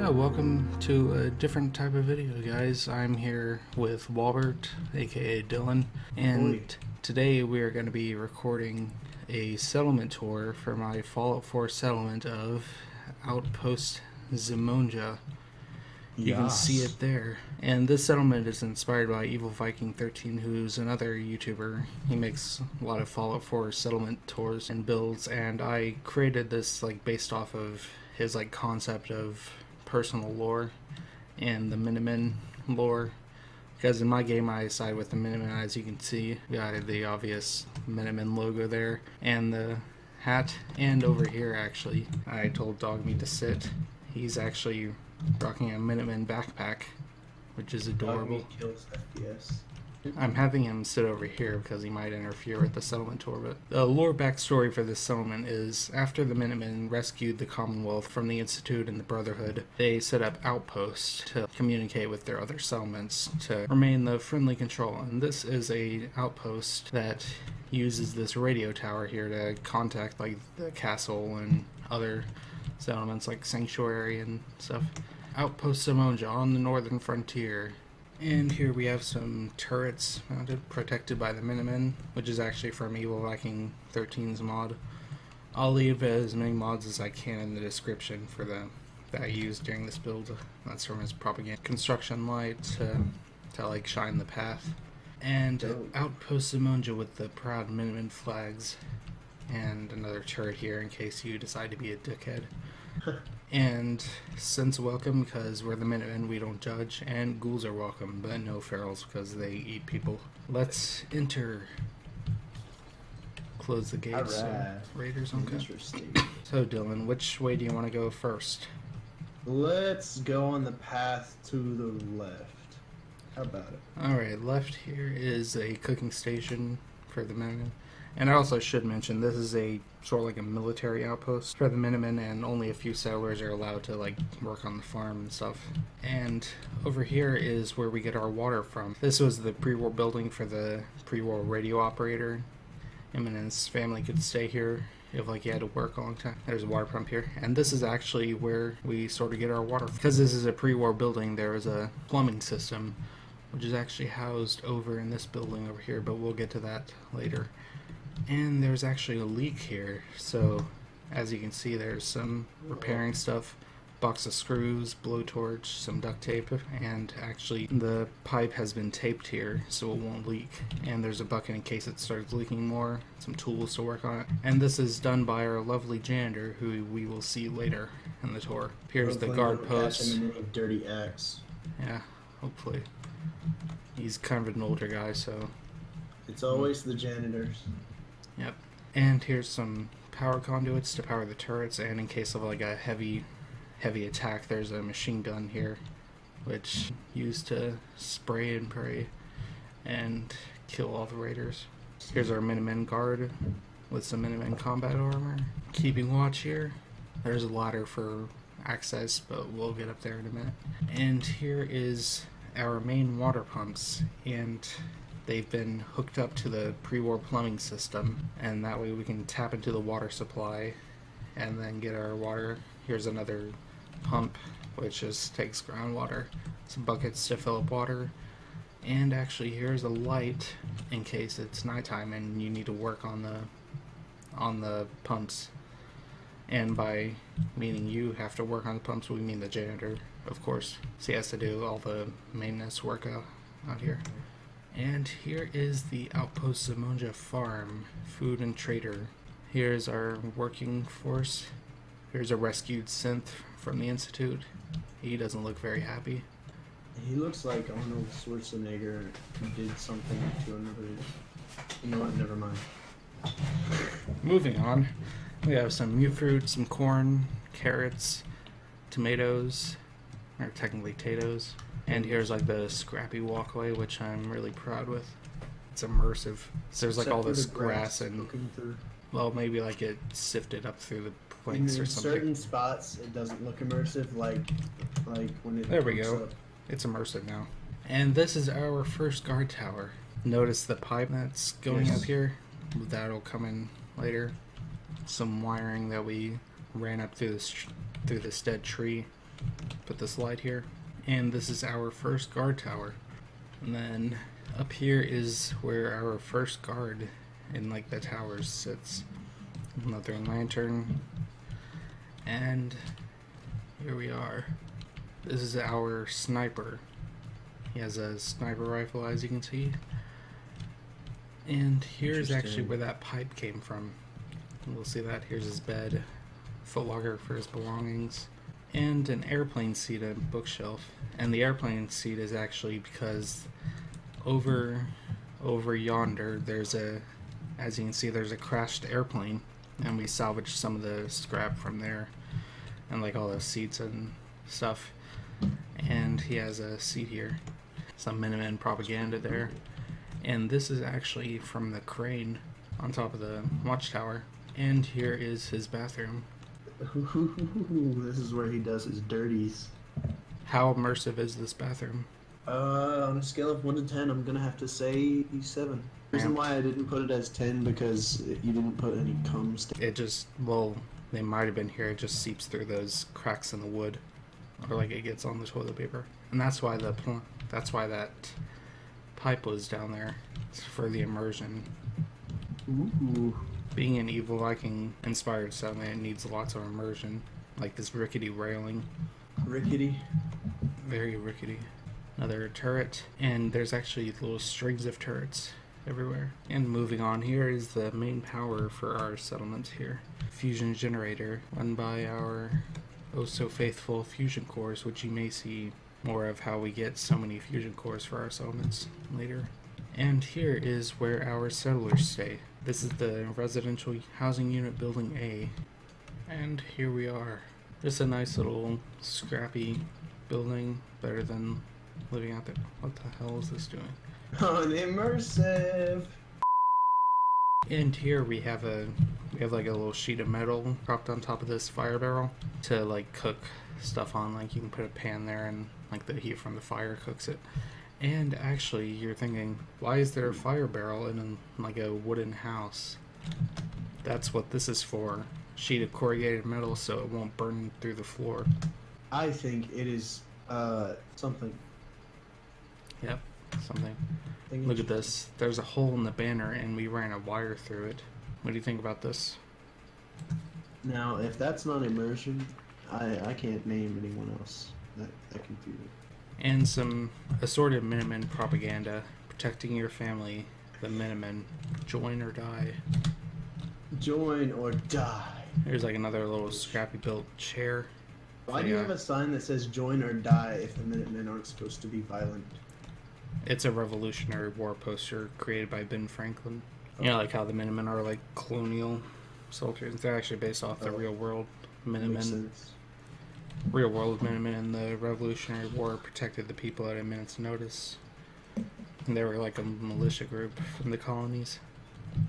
Yeah, welcome to a different type of video, guys. I'm here with Walbert, aka Dylan, and today we are going to be recording a settlement tour for my Fallout 4 settlement of Outpost Zimonja. You can see it there. And this settlement is inspired by Evil Viking 13, who's another YouTuber. He makes a lot of Fallout 4 settlement tours and builds, and I created this based off of his concept of personal lore and the Minutemen lore, because in my game I side with the Minutemen. As you can see, we got the obvious Minutemen logo there and the hat, and over here actually I told Dogmeat to sit. He's actually rocking a Minuteman backpack, which is adorable. Dogmeat kills FPS. I'm having him sit over here because he might interfere with the settlement tour, but the lore backstory for this settlement is after the Minutemen rescued the Commonwealth from the Institute and the Brotherhood, they set up Outposts to communicate with their other settlements to remain the friendly control. And this is a outpost that uses this radio tower here to contact the castle and other settlements like Sanctuary and stuff. Outpost Zimonja on the northern frontier. And here we have some turrets mounted, protected by the Minutemen, which is actually from Evil Viking 13's mod. I'll leave as many mods as I can in the description for that I used during this build. That's from his propaganda. Construction light to shine the path. And Outpost Zimonja with the proud Minutemen flags. And another turret here in case you decide to be a dickhead. And Scents welcome because we're the Minutemen, we don't judge, and ghouls are welcome, but no ferals because they eat people. Let's enter. Close the gates. Raiders on cut. So Dylan, which way do you want to go first? Let's go on the path to the left. How about it? Alright, left here is a cooking station for the Minutemen. And I also should mention, this is a sort of like a military outpost for the Minutemen, and only a few settlers are allowed to work on the farm and stuff. And over here is where we get our water from. This was the pre-war building for the pre-war radio operator. Him and his family could stay here if he had to work a long time. There's a water pump here. And this is actually where we sort of get our water. Because this is a pre-war building, there is a plumbing system, which is actually housed over in this building over here, but we'll get to that later. And there's actually a leak here, so as you can see there's some repairing stuff, box of screws, blowtorch, some duct tape, and actually the pipe has been taped here so it won't leak. And there's a bucket in case it starts leaking more, some tools to work on it. And this is done by our lovely janitor, who we will see later in the tour. Here's the guard post. Dirty axe. Yeah, hopefully. He's kind of an older guy, so it's always the janitors. Yep. And here's some power conduits to power the turrets, and in case of a heavy attack, there's a machine gun here, which used to spray and pray and kill all the raiders. Here's our Minutemen guard with some Minutemen combat armor. Keeping watch here. There's a ladder for access, but we'll get up there in a minute. And here is our main water pumps, and they've been hooked up to the pre-war plumbing system, and that way we can tap into the water supply and then get our water. Here's another pump, which just takes groundwater. Some buckets to fill up water. And actually here's a light in case it's nighttime and you need to work on the pumps. And by meaning you have to work on the pumps, we mean the janitor, of course. So he has to do all the maintenance work out here. And here is the Outpost Zimonja farm, food and trader. Here's our working force. Here's a rescued synth from the Institute. He doesn't look very happy. He looks like Arnold Schwarzenegger did something to another. You know what? Never mind. Moving on, we have some new fruit, some corn, carrots, tomatoes, or technically potatoes. And here's the scrappy walkway, which I'm really proud with. It's immersive. So there's all this grass and, well, maybe it sifted up through the planks or something. In certain spots it doesn't look immersive, like when it There we go. Up. It's immersive now. And this is our first guard tower. Notice the pipe that's going up here. That'll come in later. Some wiring that we ran up through this dead tree. put this light here. And this is our first guard tower. And then up here is where our first guard in like the towers sits. Another lantern. And here we are. This is our sniper. He has a sniper rifle, as you can see. And here's actually where that pipe came from. We'll see that. Here's his bed, footlocker for his belongings, and an airplane seat and a bookshelf. And the airplane seat is actually because over yonder there's a, as you can see, there's a crashed airplane, and we salvaged some of the scrap from there, and like all those seats and stuff. And he has a seat here, some Minuteman propaganda there. And this is actually from the crane on top of the watchtower. And here is his bathroom. This is where he does his dirties. How immersive is this bathroom? On a scale of 1 to 10, I'm gonna have to say 7. The reason why I didn't put it as 10 because you didn't put any cum It just, well, they might have been here. It just seeps through those cracks in the wood, or like it gets on the toilet paper, and that's why that pipe was down there. It's for the immersion. Ooh. Being an evil Viking inspired settlement, it needs lots of immersion, like this rickety railing. Rickety. Very rickety. Another turret, and there's actually little strings of turrets everywhere. And moving on, here is the main power for our settlement here. Fusion generator, run by our oh so faithful fusion cores, which you may see more of how we get so many fusion cores for our settlements later. And here is where our settlers stay. This is the residential housing unit building A. And here we are. Just a nice little scrappy building, better than living out there. What the hell is this doing? On immersive. And here we have like a little sheet of metal propped on top of this fire barrel to like cook stuff on. Like you can put a pan there and like the heat from the fire cooks it. And actually you're thinking, why is there a fire barrel in like a wooden house? That's what this is for. Sheet of corrugated metal so it won't burn through the floor. I think it is something. Yep, something. Look at this. There's a hole in the banner and we ran a wire through it. What do you think about this? Now, if that's not immersion, I can't name anyone else that can do it. And some assorted Minuteman propaganda. Protecting your family. The Minutemen. Join or die. Join or die. Here's like another little scrappy built chair. Why do you have a sign that says join or die if the Minutemen aren't supposed to be violent? It's a Revolutionary War poster created by Ben Franklin. You know, like how the Minutemen are like colonial soldiers. They're actually based off the real world Minutemen. Real world Minutemen in the Revolutionary War protected the people at a minute's notice. And they were like a militia group from the colonies.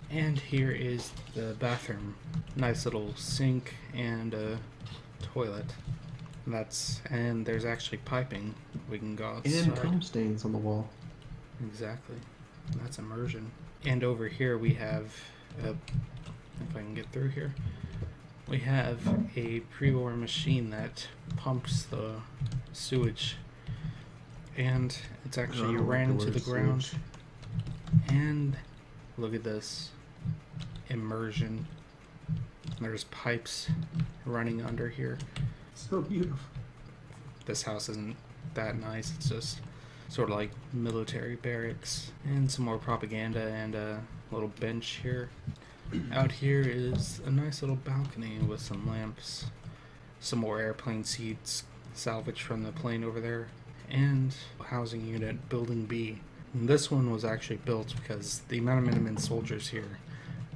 And here is the bathroom. Nice little sink and a toilet. And there's actually piping. We can go outside. And cum stains on the wall. Exactly. That's immersion. And over here we have, if I can get through here, we have a pre-war machine that pumps the sewage. And it's actually ran into the ground. And look at this. Immersion. There's pipes running under here. So beautiful. This house isn't that nice. It's just sort of like military barracks. And some more propaganda and a little bench here. Out here is a nice little balcony with some lamps. Some more airplane seats salvaged from the plane over there. And housing unit building B. And this one was actually built because the amount of Minuteman soldiers here,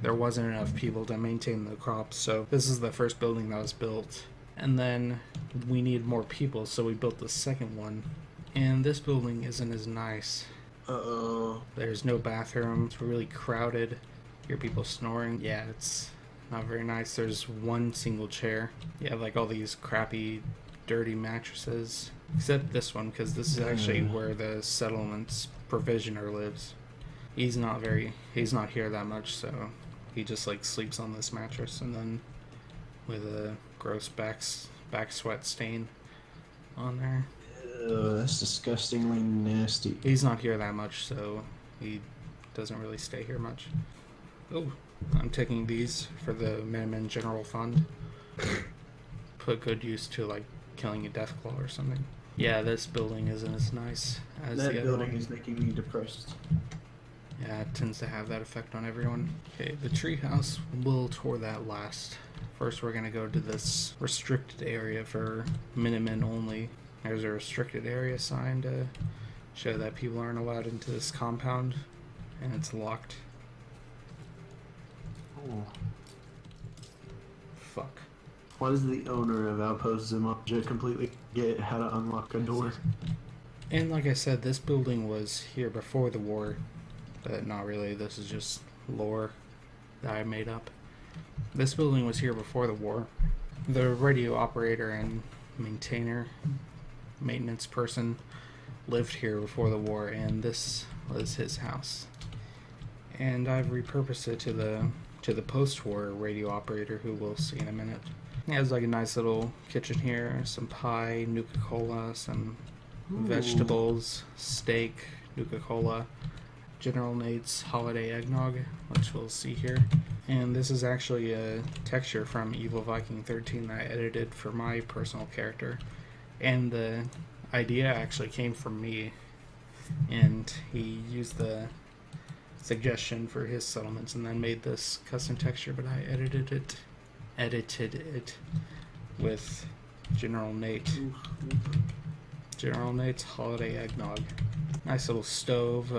there wasn't enough people to maintain the crops, so this is the first building that was built. And then we need more people, so we built the second one. And this building isn't as nice. Uh-oh. There's no bathroom. It's really crowded. Hear people snoring. Yeah, it's not very nice. There's one single chair. You have like all these crappy, dirty mattresses. Except this one, because this is actually where the settlement's provisioner lives. He's not here that much, so he just like sleeps on this mattress and then with a gross back sweat stain. on there. That's disgustingly nasty. He's not here that much, so he doesn't really stay here much. Oh, I'm taking these for the Minuteman General Fund. Put good use to, like, killing a Deathclaw or something. Yeah, this building isn't as nice as the other one. That building is making me depressed. Yeah, it tends to have that effect on everyone. Okay, the Treehouse, we'll tour that last. First, we're going to go to this restricted area for Minutemen only. There's a restricted area sign to show that people aren't allowed into this compound, and it's locked. Oh. Fuck. Why does the owner of Outpost Zimonja completely get how to unlock a door? And like I said, this building was here before the war. But not really, this is just lore that I made up. This building was here before the war. The radio operator and maintenance person lived here before the war, and this was his house. And I've repurposed it to the post-war radio operator, who we'll see in a minute. It has like a nice little kitchen here, some pie, Nuka-Cola, some vegetables, steak, Nuka-Cola, General Nate's holiday eggnog, which we'll see here. And this is actually a texture from Evil Viking 13 that I edited for my personal character. And the idea actually came from me, and he used the suggestion for his settlements and then made this custom texture, but I edited it with General Nate's holiday eggnog. Nice little stove,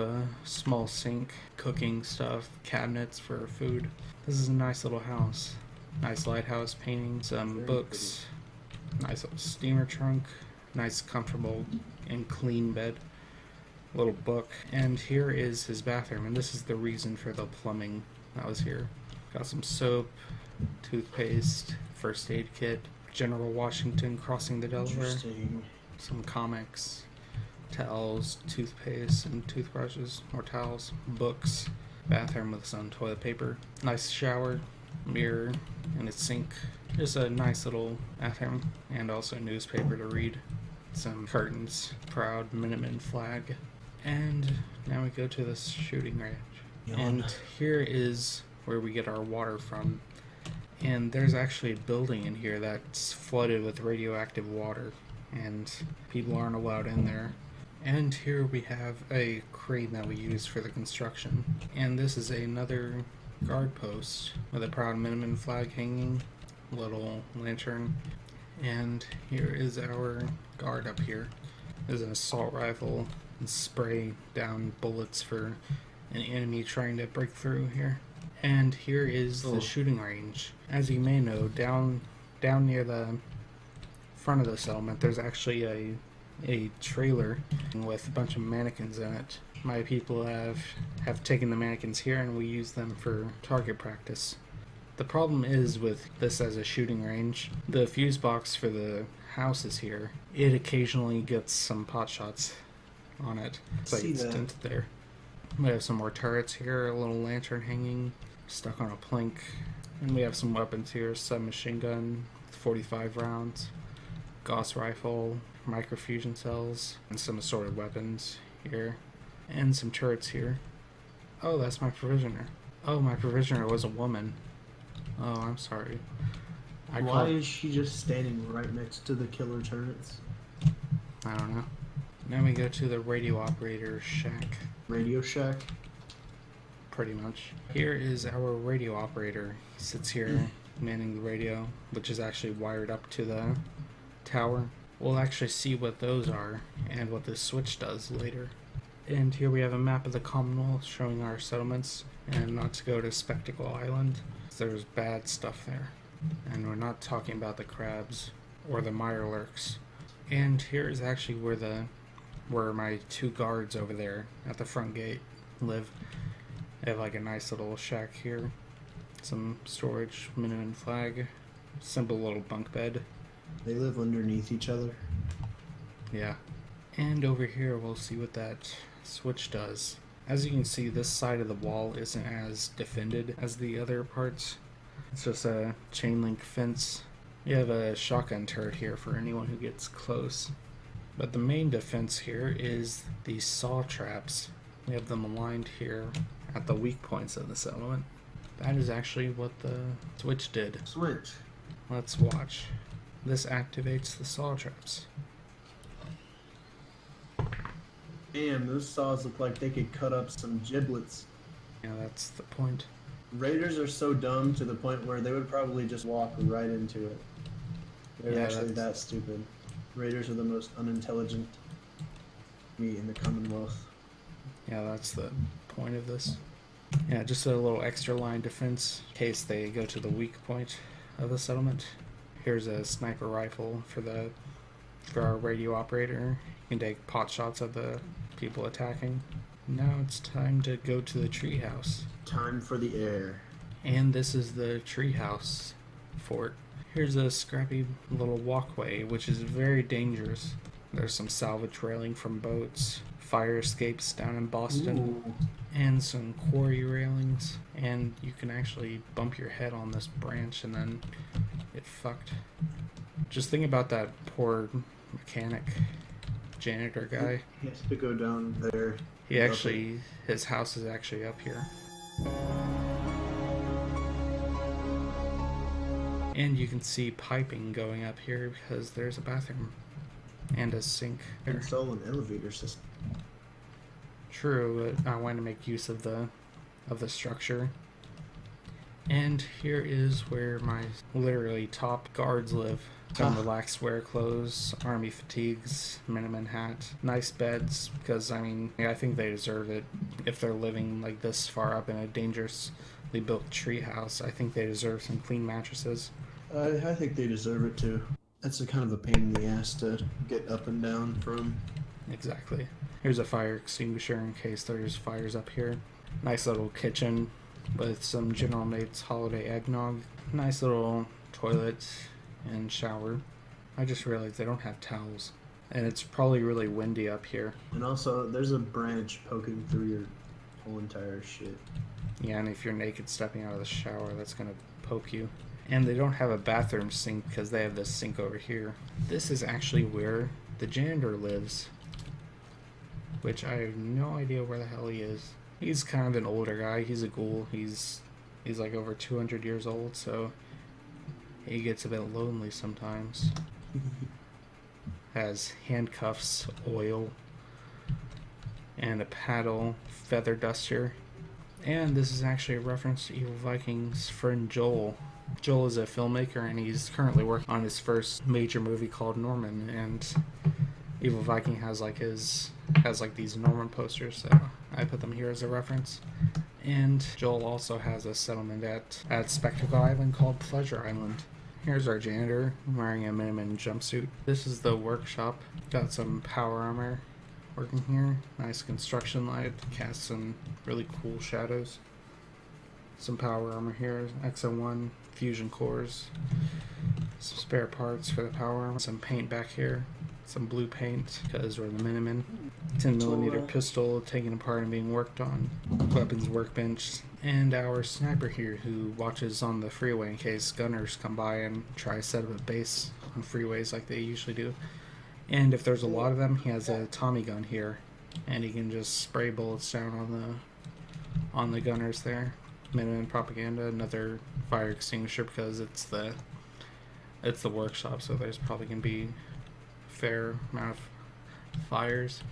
small sink, cooking stuff, cabinets for food. This is a nice little house. Nice lighthouse painting, some books, nice little steamer trunk, nice comfortable and clean bed, little book. And here is his bathroom, and this is the reason for the plumbing that was here. Got some soap, toothpaste, first aid kit, General Washington crossing the Delaware, some comics, towels, toothpaste, and toothbrushes, more towels, books, bathroom with some toilet paper, nice shower, mirror, and a sink. Just a nice little bathroom, and also a newspaper to read, some curtains, proud Minuteman flag. And now we go to this shooting range. And here is where we get our water from. And there's actually a building in here that's flooded with radioactive water, and people aren't allowed in there. And here we have a crane that we use for the construction. And this is another guard post with a proud Minuteman flag hanging, little lantern. And here is our guard up here. There's an assault rifle and spray down bullets for an enemy trying to break through here. And here is the shooting range. As you may know, down near the front of the settlement, there's actually a trailer with a bunch of mannequins in it. My people have taken the mannequins here, and we use them for target practice. The problem is with this as a shooting range, the fuse box for the house is here. It occasionally gets some pot shots on it. It's like it's dented there. We have some more turrets here, a little lantern hanging, stuck on a plank. And we have some weapons here, submachine gun, 45 rounds, Gauss rifle, microfusion cells, and some assorted weapons here. And some turrets here. Oh, that's my provisioner. Oh, my provisioner was a woman. Oh, I'm sorry. Why is she just standing right next to the killer turrets? I don't know. Now we go to the radio operator's shack. Radio shack? Pretty much. Here is our radio operator. He sits here manning the radio, which is actually wired up to the tower. We'll actually see what those are and what this switch does later. And here we have a map of the Commonwealth showing our settlements, and not to go to Spectacle Island. There's bad stuff there. And we're not talking about the crabs or the mirelurks. And here is actually where my two guards over there at the front gate live. They have like a nice little shack here. Some storage, Minuteman flag, simple little bunk bed. They live underneath each other. Yeah. And over here we'll see what that switch does. As you can see, this side of the wall isn't as defended as the other parts. It's just a chain link fence You have a shotgun turret here for anyone who gets close. But the main defense here is these saw traps. We have them aligned here at the weak points of the settlement. That is actually what the switch did. Switch. Let's watch. This activates the saw traps. Damn, those saws look like they could cut up some giblets. Yeah, that's the point. Raiders are so dumb to the point where they would probably just walk right into it. They're actually that stupid. Raiders are the most unintelligent meat in the Commonwealth. Yeah, that's the point of this. Yeah, just a little extra line defense in case they go to the weak point of the settlement. Here's a sniper rifle for our radio operator. You can take pot shots at the people attacking. Now it's time to go to the treehouse. Time for the air. And this is the treehouse fort. Here's a scrappy little walkway, which is very dangerous. There's some salvage railing from boats, fire escapes down in Boston, and some quarry railings. And you can actually bump your head on this branch and then get fucked. Just think about that poor mechanic, janitor guy. He has to go down there. His house is actually up here. And you can see piping going up here because there's a bathroom and a sink there. Install an elevator system. True, but I want to make use of the structure. And here is where my literally top guards live. Some relaxed wear clothes, army fatigues, Minuteman hat, nice beds, because I think they deserve it. If they're living like this far up in a dangerously built treehouse, I think they deserve some clean mattresses. I think they deserve it too. That's a kind of a pain in the ass to get up and down from. Exactly. Here's a fire extinguisher in case there's fires up here. Nice little kitchen with some General Mate's holiday eggnog. Nice little toilet and shower. I just realized they don't have towels. And it's probably really windy up here. And also, there's a branch poking through your whole entire shit. Yeah, and if you're naked stepping out of the shower, that's gonna poke you. And they don't have a bathroom sink because they have this sink over here. This is actually where the janitor lives, which I have no idea where the hell he is. He's kind of an older guy. He's a ghoul. He's like over 200 years old, so he gets a bit lonely sometimes. Has handcuffs, oil, and a paddle, feather duster. And this is actually a reference to Evil Viking's friend Joel. Joel is a filmmaker and he's currently working on his first major movie called Norman, and Evil Viking has these Norman posters, so I put them here as a reference. And Joel also has a settlement at Spectacle Island called Pleasure Island. Here's our janitor wearing a Minuteman jumpsuit. This is the workshop. Got some power armor working here. Nice construction light. Cast some really cool shadows. Some power armor here. XO1 fusion cores. Some spare parts for the power armor. Some paint back here. Some blue paint because we're the Minutemen. 10mm pistol taken apart and being worked on. Weapons workbench. And our sniper here who watches on the freeway in case gunners come by and try to set up a base on freeways like they usually do. And if there's a lot of them, he has a Tommy gun here and he can just spray bullets down on the gunners there. Minuteman propaganda, another fire extinguisher because it's the workshop, so there's probably gonna be a fair amount of fires.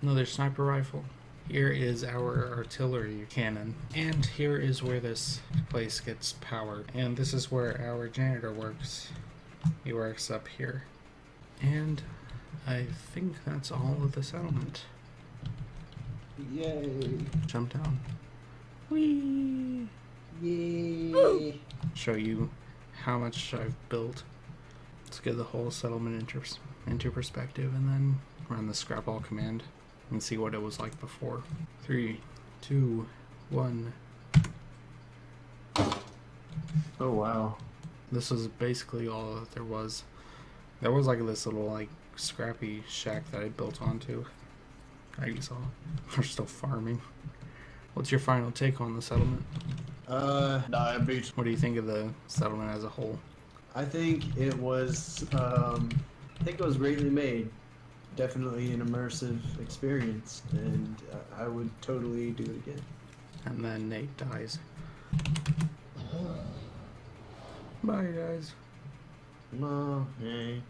Another sniper rifle. Here is our artillery cannon, and here is where this place gets powered, and this is where our janitor works. He works up here, and I think that's all of the settlement. Yay! Jump down. Whee! Yay! Show you how much I've built. Let's get the whole settlement into perspective, and then run the scrap all command and see what it was like before. 3, 2, 1. Oh wow. This is basically all that there was. There was like this little like scrappy shack that I built onto. You saw. We're still farming. What's your final take on the settlement? Diabetes. What do you think of the settlement as a whole? I think it was greatly made. Definitely an immersive experience, and I would totally do it again. And then Nate dies. Bye, guys. Oh, hey.